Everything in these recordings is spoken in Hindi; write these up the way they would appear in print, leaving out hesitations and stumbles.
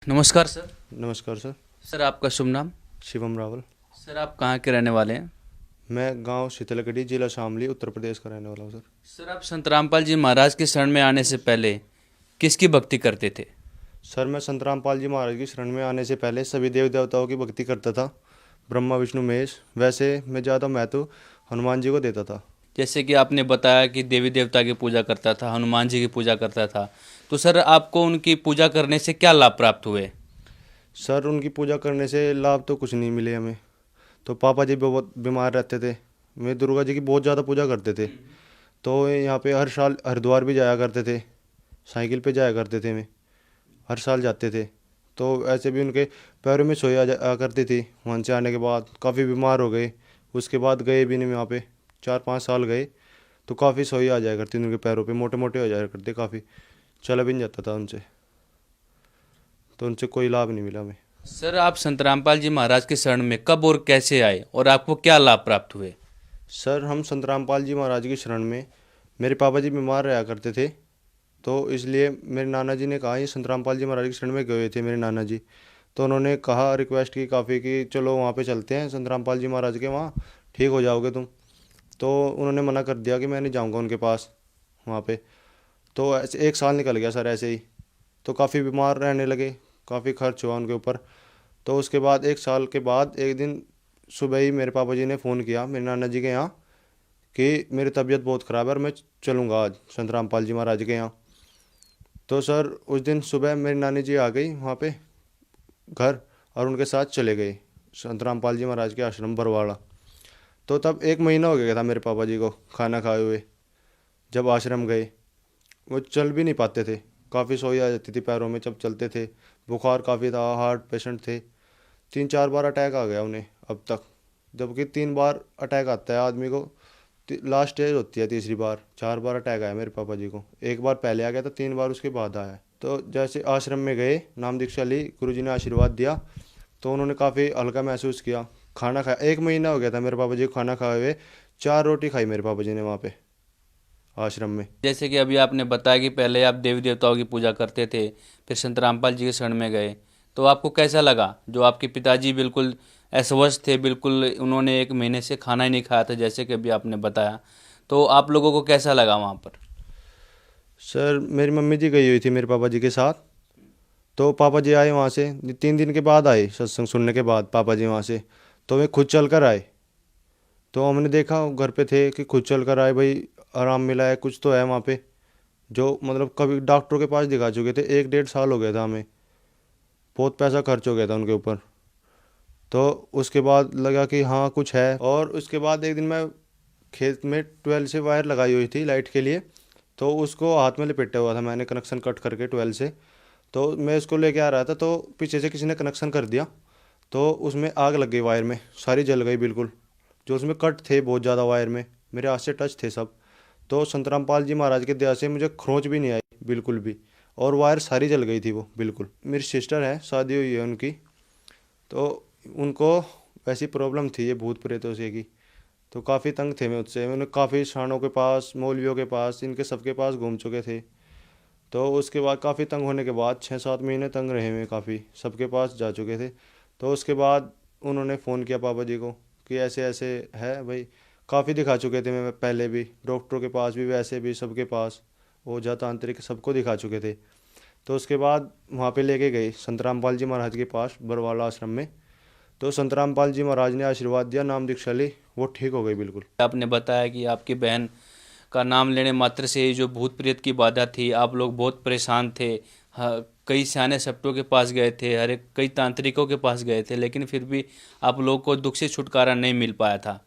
नमस्कार सर। नमस्कार सर। सर आपका शुभ नाम? शिवम रावल। सर आप कहाँ के रहने वाले हैं? मैं गांव शीतलगढ़ी, जिला शामली, उत्तर प्रदेश का रहने वाला हूँ सर। सर आप संत रामपाल जी महाराज के शरण में आने से पहले किसकी भक्ति करते थे? सर मैं संत रामपाल जी महाराज की शरण में आने से पहले सभी देव देवताओं की भक्ति करता था, ब्रह्मा विष्णु महेश। वैसे मैं ज़्यादा महत्व हनुमान जी को देता था। जैसे कि आपने बताया कि देवी देवता की पूजा करता था, हनुमान जी की पूजा करता था, तो सर आपको उनकी पूजा करने से क्या लाभ प्राप्त हुए? सर उनकी पूजा करने से लाभ तो कुछ नहीं मिले हमें। तो पापा जी बहुत बीमार रहते थे। मैं दुर्गा जी की बहुत ज़्यादा पूजा करते थे। तो यहाँ पे हर साल हरिद्वार भी जाया करते थे, साइकिल पे जाया करते थे। मैं हर साल जाते थे। तो ऐसे भी उनके पैरों में सोई आ करती थी। वहाँ से आने के बाद काफ़ी बीमार हो गए। उसके बाद गए भी नहीं वहाँ पे, 4-5 साल गए। तो काफ़ी सोई आ जाया करती थी उनके पैरों पे, मोटे मोटे हो जाया करते काफ़ी। चला भी नहीं जाता था उनसे। तो उनसे कोई लाभ नहीं मिला हमें। सर आप संत रामपाल जी महाराज के शरण में कब और कैसे आए और आपको क्या लाभ प्राप्त हुए? सर हम संत रामपाल जी महाराज की शरण में, मेरे पापा जी बीमार रहा करते थे। तो इसलिए मेरे नाना जी ने कहा, ये संत रामपाल जी महाराज की शरण में गए हुए थे मेरे नाना जी। तो उन्होंने कहा, रिक्वेस्ट की काफ़ी कि चलो वहाँ पे चलते हैं संत रामपाल जी महाराज के वहाँ, ठीक हो जाओगे तुम। तो उन्होंने मना कर दिया कि मैं नहीं जाऊँगा उनके पास वहाँ पे। तो ऐसे 1 साल निकल गया सर ऐसे ही। तो काफ़ी बीमार रहने लगे, काफ़ी खर्च हुआ उनके ऊपर। तो उसके बाद 1 साल के बाद एक दिन सुबह ही मेरे पापा जी ने फ़ोन किया मेरे नाना जी के यहाँ कि मेरी तबीयत बहुत ख़राब है और मैं चलूँगा आज संत रामपाल जी महाराज के यहाँ। तो सर उस दिन सुबह मेरी नानी जी आ गई वहाँ पे घर, और उनके साथ चले गए संत रामपाल जी महाराज के आश्रम बरवाड़ा। तो तब 1 महीना हो गया था मेरे पापा जी को खाना खाए हुए। जब आश्रम गए, वो चल भी नहीं पाते थे, काफ़ी सोई आ जाती थी पैरों में जब चलते थे। बुखार काफ़ी था, हार्ट पेशेंट थे। 3-4 बार अटैक आ गया उन्हें अब तक। जबकि 3 बार अटैक आता है आदमी को, लास्ट स्टेज होती है तीसरी बार। 4 बार अटैक आया मेरे पापा जी को, 1 बार पहले आ गया था, 3 बार उसके बाद आया है। तो जैसे आश्रम में गए, नाम दीक्षा ली, गुरुजी ने आशीर्वाद दिया, तो उन्होंने काफ़ी हल्का महसूस किया। खाना खाया, 1 महीना हो गया था मेरे पापा जी को खाना खाए हुए। 4 रोटी खाई मेरे पापा जी ने वहाँ पे आश्रम में। जैसे कि अभी आपने बताया कि पहले आप देवी देवताओं की पूजा करते थे, फिर संत रामपाल जी के शरण में गए, तो आपको कैसा लगा? जो आपके पिताजी बिल्कुल अस्वस्थ थे, बिल्कुल उन्होंने 1 महीने से खाना ही नहीं खाया था, जैसे कि अभी आपने बताया, तो आप लोगों को कैसा लगा वहाँ पर? सर मेरी मम्मी जी गई हुई थी मेरे पापा जी के साथ। तो पापा जी आए वहाँ से, 3 दिन के बाद आए सत्संग सुनने के बाद पापा जी वहाँ से। तो वे खुद चल कर आए। तो हमने देखा घर पे थे कि खुद चल कर आए, भाई आराम मिला है, कुछ तो है वहाँ पे। जो मतलब कभी डॉक्टरों के पास दिखा चुके थे, 1-1.5 साल हो गया था हमें, बहुत पैसा खर्च हो गया था उनके ऊपर। तो उसके बाद लगा कि हाँ कुछ है। और उसके बाद एक दिन मैं खेत में 12 से वायर लगाई हुई थी लाइट के लिए। तो उसको हाथ में लपेटा हुआ था मैंने, कनेक्शन कट करके 12 से। तो मैं उसको लेके आ रहा था, तो पीछे से किसी ने कनेक्शन कर दिया। तो उसमें आग लग गई, वायर में सारी जल गई बिल्कुल। जो उसमें कट थे बहुत ज़्यादा वायर में, मेरे हाथ से टच थे सब। तो संत रामपाल जी महाराज के दया से मुझे खरोंच भी नहीं आई बिल्कुल भी। और वायर सारी जल गई थी वो बिल्कुल। मेरी सिस्टर है, शादी हुई है उनकी। तो उनको वैसी प्रॉब्लम थी ये भूत प्रेतों से की। तो काफ़ी तंग थे मैं उससे। मैंने काफ़ी शानों के पास, मौलवियों के पास, इनके सबके पास घूम चुके थे। तो उसके बाद काफ़ी तंग होने के बाद 6-7 महीने तंग रहे हुए, काफ़ी सबके पास जा चुके थे। तो उसके बाद उन्होंने फ़ोन किया पापा जी को कि ऐसे ऐसे है भाई। काफ़ी दिखा चुके थे मैं पहले भी, डॉक्टरों के पास भी, वैसे भी सबके पास, ओझा तांत्रिक सबको दिखा चुके थे। तो उसके बाद वहाँ पे लेके गए संत रामपाल जी महाराज के पास बरवाला आश्रम में। तो संत रामपाल जी महाराज ने आशीर्वाद दिया, नाम दीक्षा ली, वो ठीक हो गई बिल्कुल। आपने बताया कि आपकी बहन का नाम लेने मात्र से ही जो भूत प्रेत की बाधा थी, आप लोग बहुत परेशान थे। हाँ, कई सियाने सप्टों के पास गए थे, हर एक कई तांत्रिकों के पास गए थे, लेकिन फिर भी आप लोग को दुख से छुटकारा नहीं मिल पाया था।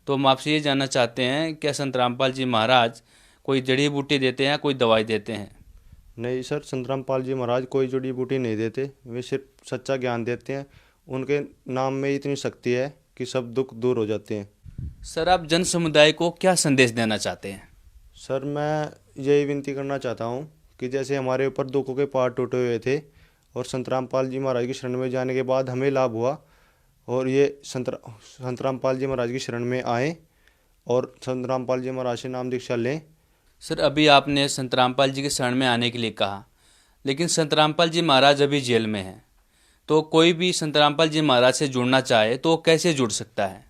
तो हम आपसे ये जानना चाहते हैं, क्या संत रामपाल जी महाराज कोई जड़ी बूटी देते हैं, कोई दवाई देते हैं? नहीं सर, संत रामपाल जी महाराज कोई जड़ी बूटी नहीं देते, वे सिर्फ सच्चा ज्ञान देते हैं। उनके नाम में इतनी शक्ति है कि सब दुख दूर हो जाते हैं। सर आप जन समुदाय को क्या संदेश देना चाहते हैं? सर मैं यही विनती करना चाहता हूँ कि जैसे हमारे ऊपर दुखों के पहाड़ टूटे हुए थे, और संत रामपाल जी महाराज की शरण में जाने के बाद हमें लाभ हुआ, और ये संत रामपाल जी महाराज की शरण में आएँ और संत रामपाल जी महाराज से नाम दीक्षा लें। सर अभी आपने संत रामपाल जी के शरण में आने के लिए कहा, लेकिन संत रामपाल जी महाराज अभी जेल में हैं, तो कोई भी संत रामपाल जी महाराज से जुड़ना चाहे तो वो कैसे जुड़ सकता है?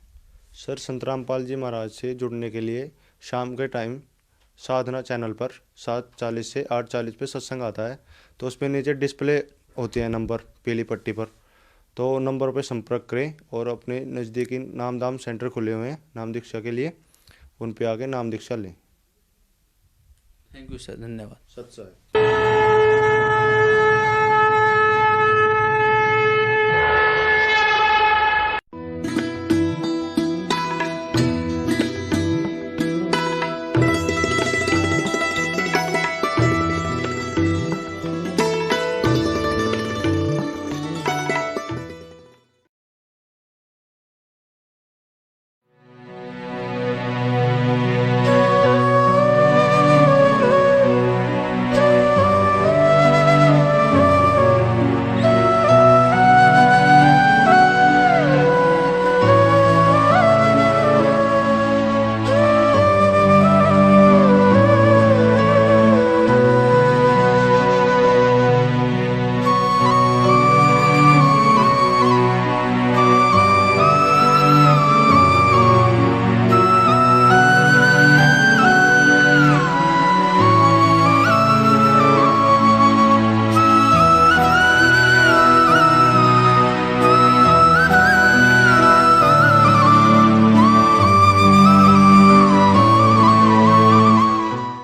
सर संत रामपाल जी महाराज से जुड़ने के लिए शाम के टाइम साधना चैनल पर 7:40 से 8:40 पे सत्संग आता है। तो उस पर नीचे डिस्प्ले होती है नंबर पीली पट्टी पर, तो नंबर पर संपर्क करें और अपने नज़दीकी नामदान सेंटर खुले हुए हैं नाम दीक्षा के लिए, उन पे आके नाम दीक्षा लें। थैंक यू सर, धन्यवाद। सत्संग।